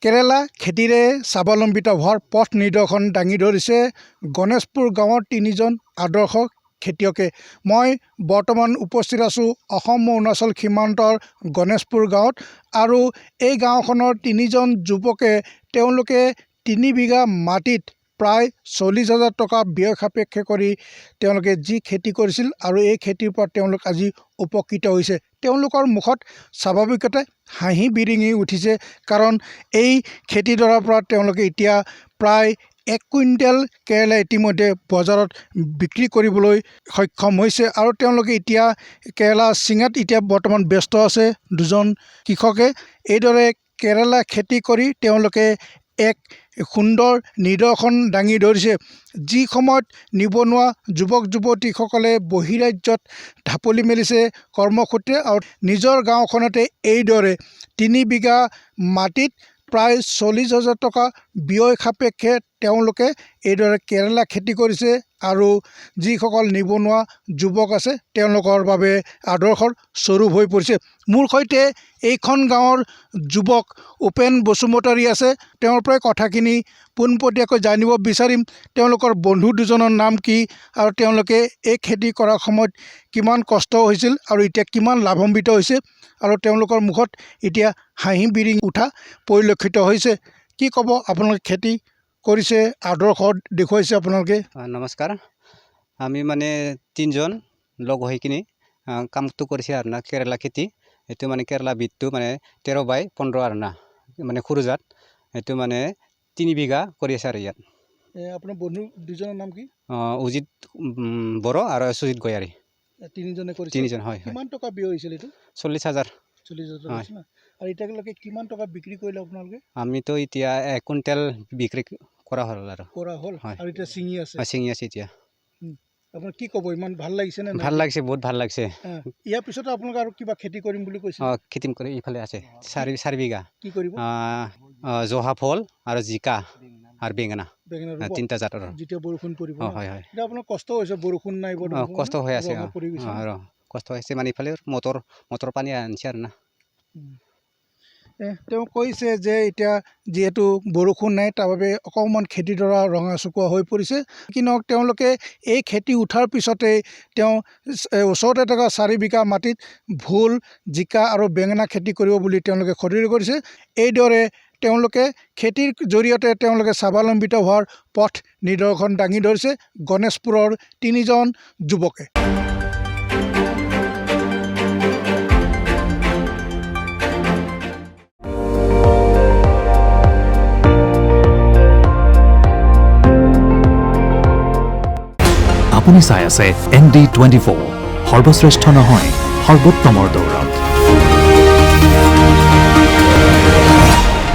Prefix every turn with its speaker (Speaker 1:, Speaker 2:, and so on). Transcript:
Speaker 1: কেৰেলা খেতিৰে স্বাৱলম্বিত হোৱাৰ পথ নিদৰ্শন দাঙি ধৰিছে গণেশপুৰ গাঁৱৰ তিনিজন আদৰ্শ খেতিয়কে। মই বৰ্তমান উপস্থিত আছোঁ অসম অৰুণাচল সীমান্তৰ গণেশপুৰ গাঁৱত আৰু এই গাঁওখনৰ তিনিজন যুৱকে তেওঁলোকে 3 বিঘা মাটিত প্ৰায় 40,000 টকা ব্যয় সাপেক্ষে কৰি তেওঁলোকে যি খেতি কৰিছিল আৰু এই খেতিৰ পৰা তেওঁলোক আজি উপকৃত হৈছে। তেওঁলোকৰ মুখত স্বাভাৱিকতে হাঁহি বিৰিঙি উঠিছে, কাৰণ এই খেতিডৰাৰ পৰা তেওঁলোকে এতিয়া প্ৰায় 1 কুইণ্টেল কেৰেলা ইতিমধ্যে বজাৰত বিক্ৰী কৰিবলৈ সক্ষম হৈছে আৰু তেওঁলোকে এতিয়া কেৰেলা চিঙাত এতিয়া বৰ্তমান ব্যস্ত আছে। দুজন কৃষকে এইদৰে কেৰেলা খেতি কৰি তেওঁলোকে এক সুন্দৰ নিদৰ্শন দাঙি ধৰিছে। যি সময়ত নিবনুৱা যুৱক যুৱতীসকলে বহিৰাজ্যত ঢাপলি মেলিছে কৰ্মসূত্ৰে আৰু নিজৰ গাঁওখনতে এইদৰে 3 বিঘা মাটিত প্ৰায় 40,000 টকা ব্যয় সাপেক্ষে তেওঁলোকে এইদৰে কেৰেলা খেতি কৰিছে আৰু যিসকল নিবনুৱা যুৱক আছে তেওঁলোকৰ বাবে আদৰ্শৰ স্বৰূপ হৈ পৰিছে। মোৰ সৈতে এইখন গাঁৱৰ যুৱক উপেন বসুমতাৰী আছে। তেওঁৰ পৰাই কথাখিনি পোনপটীয়াকৈ জানিব বিচাৰিম। তেওঁলোকৰ বন্ধু দুজনৰ নাম কি আৰু তেওঁলোকে এই খেতি কৰাৰ সময়ত কিমান কষ্ট হৈছিল আৰু এতিয়া কিমান লাভান্বিত হৈছে আৰু তেওঁলোকৰ মুখত এতিয়া হাঁহি বিৰিঙি উঠা পৰিলক্ষিত হৈছে। কি ক'ব? আপোনালোকে খেতি কৰিছে, আদৰ্শ দেখুৱাইছে আপোনালোকে।
Speaker 2: নমস্কাৰ। আমি মানে 3জন লগ হৈ কিনি কামটো কৰিছে আৰু না কেৰেলা খেতি। এইটো মানে কেৰেলা বিটটো মানে 13/15 আৰু না মানে সৰুজাত। এইটো মানে 3 বিঘা কৰি আছে আৰু ইয়াত।
Speaker 1: আপোনাৰ বন্ধু দুজনৰ নাম কি?
Speaker 2: উজিত বড়ো আৰু সুজিত গয়াৰী।
Speaker 1: তিনিজনে কৰিছে?
Speaker 2: 3জন, হয়।
Speaker 1: কিমান টকা ব্যয় হৈছিল এইটো?
Speaker 2: 40,000।
Speaker 1: 40,000 হৈছে না? আৰু এতিয়ালৈকে কিমান টকা বিক্ৰী কৰিলে আপোনালোকে?
Speaker 2: আমিতো এতিয়া 1 কুইণ্টেল বিক্ৰী কৰা হ'ল আৰু।
Speaker 1: আৰু এতিয়া ছিঙি আছে?
Speaker 2: ছিঙি আছে এতিয়া।
Speaker 1: আপোনাৰ কি ক'ব? ইমান ভাল লাগিছে নে?
Speaker 2: ভাল লাগিছে, বহুত ভাল লাগিছে।
Speaker 1: ইয়াৰ পিছতো আপোনালোকে আৰু কিবা খেতি কৰিম বুলি কৈছে?
Speaker 2: খেতি কৰি ইফালে আছে 4 বিঘা।
Speaker 1: কি কৰিব?
Speaker 2: জহা ফল আৰু জিকা আৰু বেঙেনা, 3টা জাতৰ।
Speaker 1: যেতিয়া বৰষুণ পৰিব,
Speaker 2: হয়।
Speaker 1: এতিয়া আপোনাৰ কষ্ট হৈছে, বৰষুণ নাই।
Speaker 2: কষ্ট হৈ আছে আৰু কষ্ট হৈছে মানে ইফালে মটৰ পানী আনিছে আৰু না।
Speaker 1: তেওঁ কৈছে যে এতিয়া যিহেতু বৰষুণ নাই তাৰ বাবে অকণমান খেতিডৰা ৰঙা চুকোৱা হৈ পৰিছে। কিন্তু তেওঁলোকে এই খেতি উঠাৰ পিছতেই তেওঁ ওচৰতে থকা 4 বিঘা মাটিত ভোল, জিকা আৰু বেঙেনা খেতি কৰিব বুলি তেওঁলোকে খৰধৰ কৰিছে। এইদৰে তেওঁলোকে খেতিৰ জৰিয়তে তেওঁলোকে স্বাৱলম্বিত হোৱাৰ পথ নিদৰ্শন দাঙি ধৰিছে গণেশপুৰৰ 3জন যুৱকে।
Speaker 3: আপুনি চাই আছে ND24, সৰ্বশ্ৰেষ্ঠ নহয় সৰ্বোত্তমৰ দৌৰত।